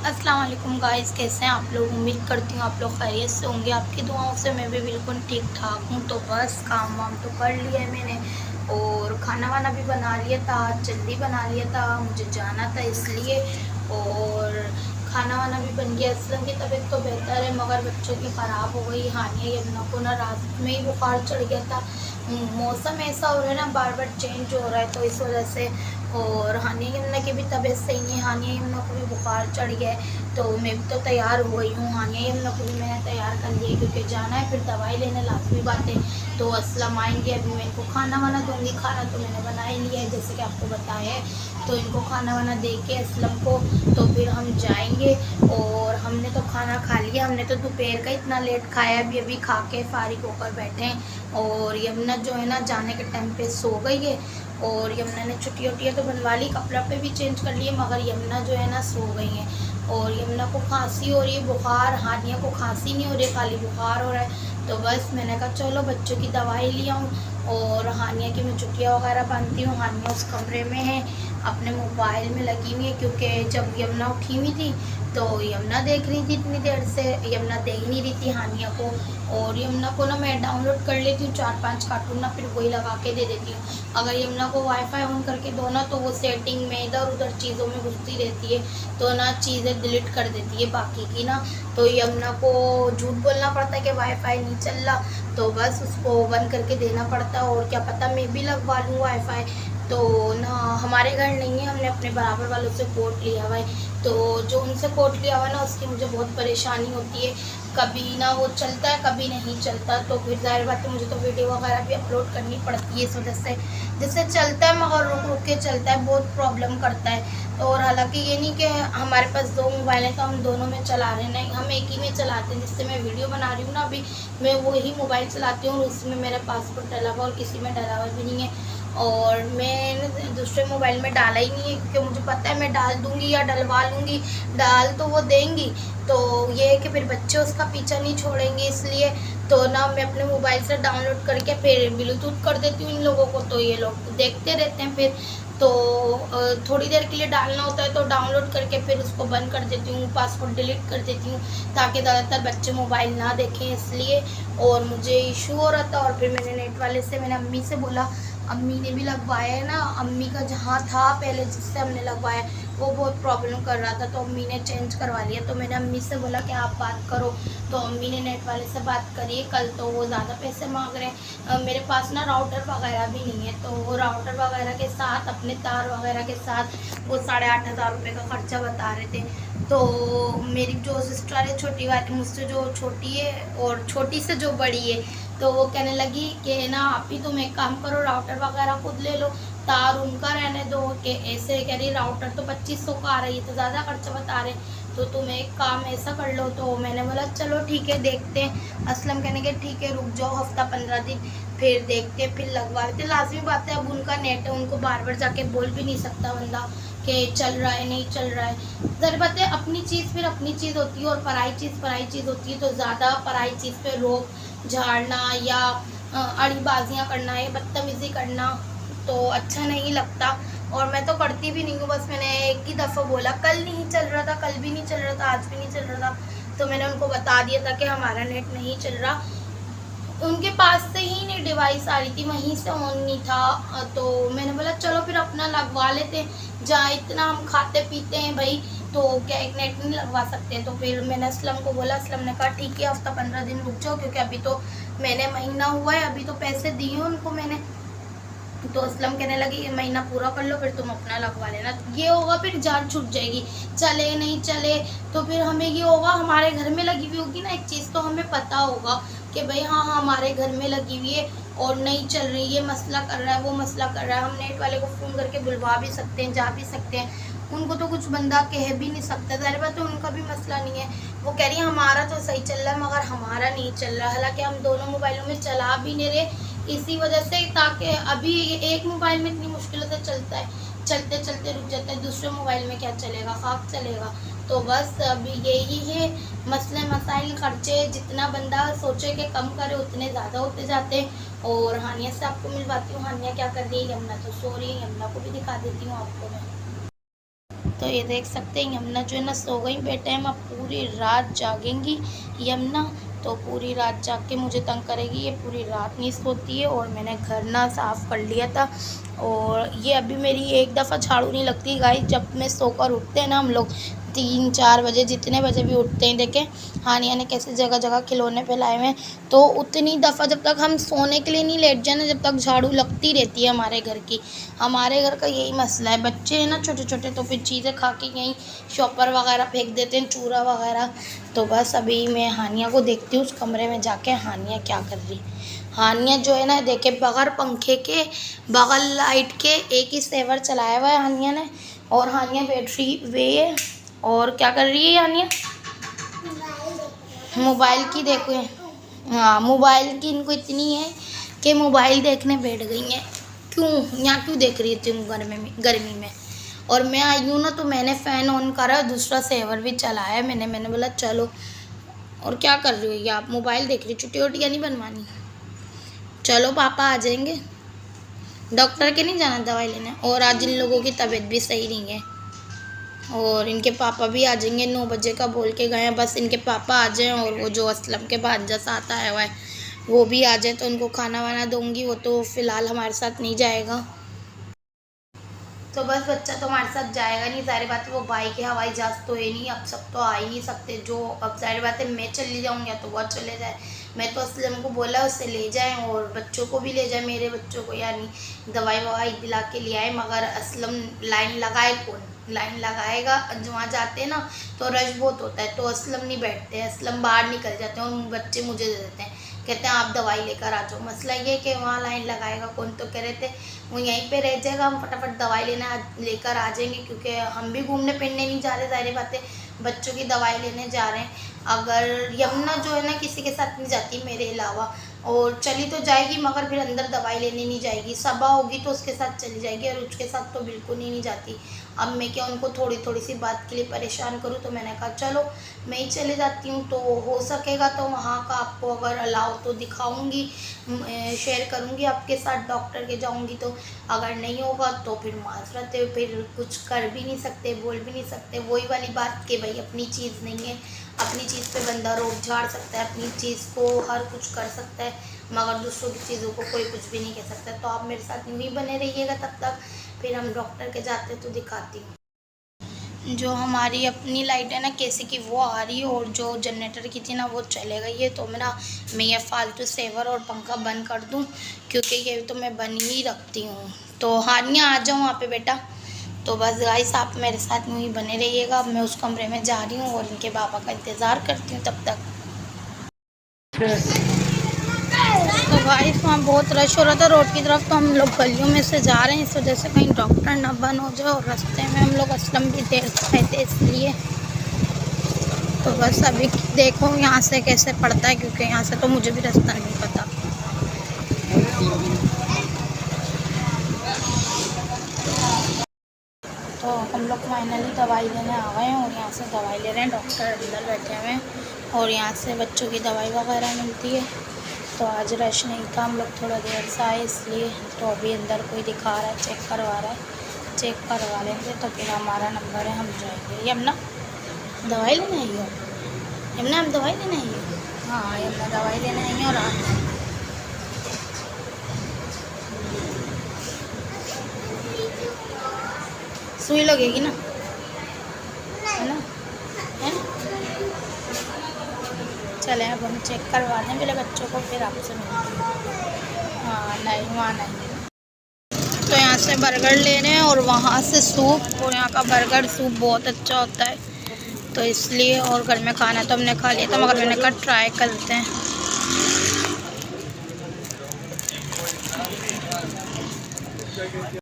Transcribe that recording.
अस्सलाम वालेकुम गाइस, कैसे हैं आप लोग। उम्मीद करती हूँ आप लोग खैरियत से होंगे। आपकी दुआओं से मैं भी बिल्कुल ठीक ठाक हूँ। तो बस काम वाम तो कर लिया है मैंने और खाना वाना भी बना लिया था। जल्दी बना लिया था, मुझे जाना था इसलिए। और खाना वाना भी बन गया। असलम की तबीयत तो बेहतर है मगर बच्चों की ख़राब हो गई। हानिया यमुना को ना रात में ही बुखार चढ़ गया था। मौसम ऐसा हो रहा है ना, बार बार चेंज हो रहा है तो इस वजह से। और हानिया यमुना की भी तबीयत सही नहीं है। हानिया यमुना को भी बुखार चढ़ गया है तो मैं भी तो तैयार हो गई हूँ। हानिया यमुना को भी मैंने तैयार कर लिया क्योंकि जाना है, फिर दवाई लेने लाजमी बात है। तो असलम आएंगे, अभी मैं इनको खाना वाना दूँगी। खाना तो मैंने बना ही लिया है जैसे कि आपको बताया है। तो इनको खाना वाना दे के असलम को तो फिर हम जाएंगे। और हमने तो खाना खा लिया, हमने तो दोपहर का इतना लेट खाया, अभी अभी खा के फारिग होकर बैठे हैं। और यमुना जो है ना जाने के टाइम पे सो गई है। और यमुना ने छुट्टी वुट्टियाँ तो बनवा ली, कपड़ा पे भी चेंज कर लिए, मगर यमुना जो है ना सो गई है। और यमुना को खांसी हो रही है, बुखार। हानिया को खांसी नहीं हो रही, खाली बुखार हो रहा है। तो बस मैंने कहा चलो बच्चों की दवाई ले आऊँ और हानिया की मैं चुटिया वगैरह बांधती हूँ। हानिया उस कमरे में है, अपने मोबाइल में लगी हुई है क्योंकि जब यमुना उठी हुई थी तो यमुना देख रही थी इतनी देर से। यमुना देख नहीं रही थी हानिया को। और यमुना को ना मैं डाउनलोड कर लेती हूँ 4-5 कार्टून ना, फिर वही लगा के दे देती हूँ। अगर यमुना को वाईफाई ऑन करके दो ना तो वो सेटिंग में इधर उधर चीज़ों में घुसती रहती है तो ना चीज़ें डिलीट कर देती है बाकी की ना। तो यमुना को झूठ बोलना पड़ता है कि वाईफाई नहीं चल रहा, तो बस उसको बंद करके देना पड़ता है। और क्या पता मैं भी लगवा लूँ वाईफाई। तो ना हमारे घर नहीं है, हमने अपने बराबर वालों से कोड लिया हुआ है। तो जो उनसे कोड लिया हुआ है ना उसकी मुझे बहुत परेशानी होती है। कभी ना वो चलता है, कभी नहीं चलता। तो फिर ज़ाहिर बात है मुझे तो वीडियो वगैरह भी अपलोड करनी पड़ती है इस वजह से। जैसे चलता है मगर रुक रुक के चलता है, बहुत प्रॉब्लम करता है। और हालांकि ये नहीं कि हमारे पास 2 मोबाइल हैं तो हम दोनों में चला रहे हैं, नहीं, हम एक ही में चलाते हैं। जिससे मैं वीडियो बना रही हूँ ना अभी, मैं वही मोबाइल चलाती हूँ और उसमें मेरा पासवर्ड डला हुआ और किसी में डला हुआ भी नहीं है। और मैंने दूसरे मोबाइल में डाला ही नहीं है क्योंकि मुझे पता है मैं डाल दूँगी या डलवा लूँगी, डाल तो वो देंगी। तो ये है कि फिर बच्चे उसका पीछा नहीं छोड़ेंगे, इसलिए तो ना मैं अपने मोबाइल से डाउनलोड करके फिर ब्लूटूथ कर देती हूँ इन लोगों को, तो ये लोग देखते रहते हैं फिर। तो थोड़ी देर के लिए डालना होता है तो डाउनलोड करके फिर उसको बंद कर देती हूँ, पासवर्ड डिलीट कर देती हूँ ताकि ज़्यादातर बच्चे मोबाइल ना देखें इसलिए। और मुझे इशू हो रहा था और फिर मैंने नेट वाले से, मैंने अम्मी से बोला, अम्मी ने भी लगवाया है ना, अम्मी का जहाँ था पहले जिससे हमने लगवाया वो बहुत प्रॉब्लम कर रहा था तो अम्मी ने चेंज करवा लिया। तो मैंने अम्मी से बोला कि आप बात करो, तो अम्मी ने नेट वाले से बात करी है कल। तो वो ज़्यादा पैसे मांग रहे हैं। मेरे पास ना राउटर वगैरह भी नहीं है, तो वो राउटर वगैरह के साथ अपने तार वगैरह के साथ वो 8,500 रुपये का खर्चा बता रहे थे। तो मेरी जो सिस्टर है छोटी वाली, मुझसे जो छोटी है और छोटी से जो बड़ी है, तो वो कहने लगी कि ना आप ही तुम एक काम करो, राउटर वगैरह खुद ले लो, तार उनका रहने दो। कि ऐसे कह रही राउटर तो 2500 का आ रही है तो ज़्यादा खर्चा बता रहे, तो तुम एक काम ऐसा कर लो। तो मैंने बोला चलो ठीक है देखते हैं। असलम कहने के ठीक है रुक जाओ हफ्ता 15 दिन फिर देखते फिर लगवा लेते। लाजमी बात है अब उनका नेट है, उनको बार बार जाके बोल भी नहीं सकता बंदा कि चल रहा है नहीं चल रहा है। ज़रूर बात है अपनी चीज़ फिर अपनी चीज़ होती है और पराई चीज़ होती है। तो ज़्यादा पराई चीज़ पे रोक झाड़ना या अड़ीबाजियाँ करना या बदतमीज़ी करना तो अच्छा नहीं लगता। और मैं तो करती भी नहीं हूँ, बस मैंने एक ही दफ़ा बोला, कल नहीं चल रहा था, कल भी नहीं चल रहा था, आज भी नहीं चल रहा था, तो मैंने उनको बता दिया था कि हमारा नेट नहीं चल रहा। उनके पास से ही नहीं डिवाइस आ रही थी, वहीं से ऑन नहीं था। तो मैंने बोला चलो फिर अपना लगवा लेते हैं, जहाँ इतना हम खाते पीते हैं भाई, तो क्या एक नेट नहीं लगवा सकते। तो फिर मैंने असलम को बोला, असलम ने कहा ठीक है हफ्ता 15 दिन रुक जाओ क्योंकि अभी तो मैंने महीना हुआ है, अभी तो पैसे दिए उनको मैंने। तो असलम कहने लगी ये महीना पूरा कर लो फिर तुम अपना लगवा लेना। तो ये होगा फिर जान छूट जाएगी, चले नहीं चले तो फिर हमें ये होगा, हमारे घर में लगी हुई होगी ना एक चीज़ तो हमें पता होगा कि भाई हाँ हाँ हमारे घर में लगी हुई है और नहीं चल रही, ये मसला कर रहा है वो मसला कर रहा है। हम नेट वाले को फ़ोन करके बुलवा भी सकते हैं, जा भी सकते हैं, उनको तो कुछ बंदा कह भी नहीं सकता। ज़ाहिर बात है उनका भी मसला नहीं है, वो कह रही है हमारा तो सही चल रहा है मगर हमारा नहीं चल रहा। हालांकि हम दोनों मोबाइलों में चला भी नहीं रहे इसी वजह से, ताकि अभी एक मोबाइल में इतनी मुश्किलों से चलता है, चलते चलते रुक जाता है, दूसरे मोबाइल में क्या चलेगा, खाक चलेगा। तो बस अभी यही है मसले मसाइल, खर्चे जितना बंदा सोचे कि कम करे उतने ज़्यादा होते जाते हैं। और हानिया से आपको मिलवाती हूँ, हानिया क्या कर रही है, यमुना तो सो रही है, यमुना को भी दिखा देती हूँ आपको मैं। तो ये देख सकते हैं यमुना जो है ना सो गई बेटे, हम अब पूरी रात जागेंगी यमुना, तो पूरी रात जाग के मुझे तंग करेगी, ये पूरी रात नहीं सोती है। और मैंने घर ना साफ़ कर लिया था, और ये अभी मेरी एक दफ़ा झाड़ू नहीं लगती गाइस। जब मैं सोकर उठते हैं ना हम लोग 3-4 बजे, जितने बजे भी उठते हैं, देखें हानिया ने कैसे जगह जगह खिलौने फैलाए हुए हैं, तो उतनी दफ़ा जब तक हम सोने के लिए नहीं लेट जाए ना, जब तक झाड़ू लगती रहती है हमारे घर की। हमारे घर का यही मसला है, बच्चे हैं ना छोटे छोटे, तो फिर चीज़ें खा के यहीं शॉपर वगैरह फेंक देते हैं, चूरा वगैरह। तो बस अभी मैं हानिया को देखती हूँ उस कमरे में जाके हानिया क्या कर रही। हानिया जो है ना देखे, बगैर पंखे के बगैर लाइट के एक ही सेवर चलाया हुआ है हानिया ने, और हानिया बैटरी वे है। और क्या कर रही है हानिया? मोबाइल की देखो, हाँ मोबाइल की इनको इतनी है कि मोबाइल देखने बैठ गई हैं। क्यों यहाँ क्यों देख रही थी गर्मी में? और मैं आई हूँ ना, तो मैंने फ़ैन ऑन करा, दूसरा सेवर भी चलाया मैंने बोला चलो। और क्या कर रही हो ये आप? मोबाइल देख रही, छुट्टी वुट्टियाँ नहीं बनवानी? चलो पापा आ जाएंगे, डॉक्टर के नहीं जाना दवाई लेने। और आज इन लोगों की तबीयत भी सही नहीं है, और इनके पापा भी आ जाएंगे, 9 बजे का बोल के गए हैं। बस इनके पापा आ जाएं, और वो जो असलम के भांजा साथ आया हुआ है वो भी आ जाए, तो उनको खाना वाना दूंगी। वो तो फ़िलहाल हमारे साथ नहीं जाएगा, तो बस बच्चा तो हमारे साथ जाएगा नहीं, ज़ाहिर बात है। वो भाई के हवाई जहाज़ तो है नहीं, अब सब तो आ ही नहीं सकते। जो अब ज़ाहिर बात है मैं चली जाऊँगी या तो वह चले जाए। मैं तो असलम को बोला उससे ले जाएं, और बच्चों को भी ले जाए, मेरे बच्चों को, यानी दवाई ववाई दिला के ले आए। मगर असलम लाइन लगाए कौन? लाइन लगाएगा, वहाँ जाते हैं ना तो रश बहुत होता है, तो असलम नहीं बैठते, असलम बाहर निकल जाते हैं, और बच्चे मुझे दे देते हैं, कहते हैं आप दवाई लेकर आ जाओ। मसला ये कि वहाँ लाइन लगाएगा कौन? तो कह रहे थे वो यहीं पे रह जाएगा, हम फटाफट दवाई लेकर आ जाएंगे, क्योंकि हम भी घूमने फिरने नहीं जा रहे, ज़ाहिर बात है बच्चों की दवाई लेने जा रहे हैं। अगर यमुना जो है ना किसी के साथ नहीं जाती मेरे अलावा, और चली तो जाएगी मगर फिर अंदर दवाई लेने नहीं जाएगी। सबा होगी तो उसके साथ चली जाएगी, और उसके साथ तो बिल्कुल ही नहीं जाती। अब मैं क्या उनको थोड़ी थोड़ी सी बात के लिए परेशान करूँ? तो मैंने कहा चलो मैं ही चले जाती हूँ, तो हो सकेगा तो वहाँ का आपको अगर अलाउ तो दिखाऊंगी, शेयर करूँगी आपके साथ, डॉक्टर के जाऊँगी तो। अगर नहीं होगा तो फिर माजरत है, फिर कुछ कर भी नहीं सकते, बोल भी नहीं सकते। वही वाली बात कि भाई अपनी चीज़ नहीं है, अपनी चीज़ पे बंदा रोक झाड़ सकता है, अपनी चीज़ को हर कुछ कर सकता है, मगर दूसरों की चीज़ों को कोई कुछ भी नहीं कह सकता। तो आप मेरे साथ यूँ ही बने रहिएगा तब तक, फिर हम डॉक्टर के जाते तो दिखाती हूँ। जो हमारी अपनी लाइट है ना कैसे की वो आ रही है, और जो जनरेटर की थी ना वो चले गई है। तो मैं ये फालतू सेवर और पंखा बंद कर दूँ, क्योंकि ये तो मैं बन ही रखती हूँ। तो हानिया आ जाऊँ वहाँ पे बेटा। तो बस गाइस आप मेरे साथ यूँ ही बने रहिएगा। अब मैं उस कमरे में जा रही हूँ और इनके पापा का इंतज़ार करती हूँ तब तक। तो गाइस वहाँ बहुत रश हो रहा था रोड की तरफ, तो हम लोग गलियों में से जा रहे हैं, इस वजह से कहीं डॉक्टर ना बंद हो जाए। और रास्ते में हम लोग असलम भी देर से आए थे इसलिए। तो बस अभी देखो यहाँ से कैसे पड़ता है, क्योंकि यहाँ से तो मुझे भी रास्ता नहीं पता। तो हम लोग फाइनली दवाई लेने आ गए हैं, और यहाँ से दवाई ले रहे हैं, डॉक्टर अंदर बैठे हुए हैं, और यहाँ से बच्चों की दवाई वगैरह मिलती है। तो आज रश नहीं था, हम लोग थोड़ा देर से आए इसलिए। तो अभी अंदर कोई दिखा रहा है, चेक करवा रहा है, चेक करवा लेंगे तो फिर हमारा नंबर है, हम जाएंगे। यमुना दवाई लेने आई हो? यमुना हम दवाई लेने आई हो? हाँ यमुना दवाई लेने आई हो। और सुई लगेगी ना, है ना? है? चले अब हम चेक करवा दें पहले बच्चों को, फिर आपसे मिलते हैं। हाँ नहीं वहाँ नहीं। तो यहाँ से बर्गर ले रहे हैं, और वहाँ से सूप, और यहाँ का बर्गर सूप बहुत अच्छा होता है, तो इसलिए। और घर में खाना तो हमने खा लिया था, मगर मैंने कहा ट्राई करते हैं।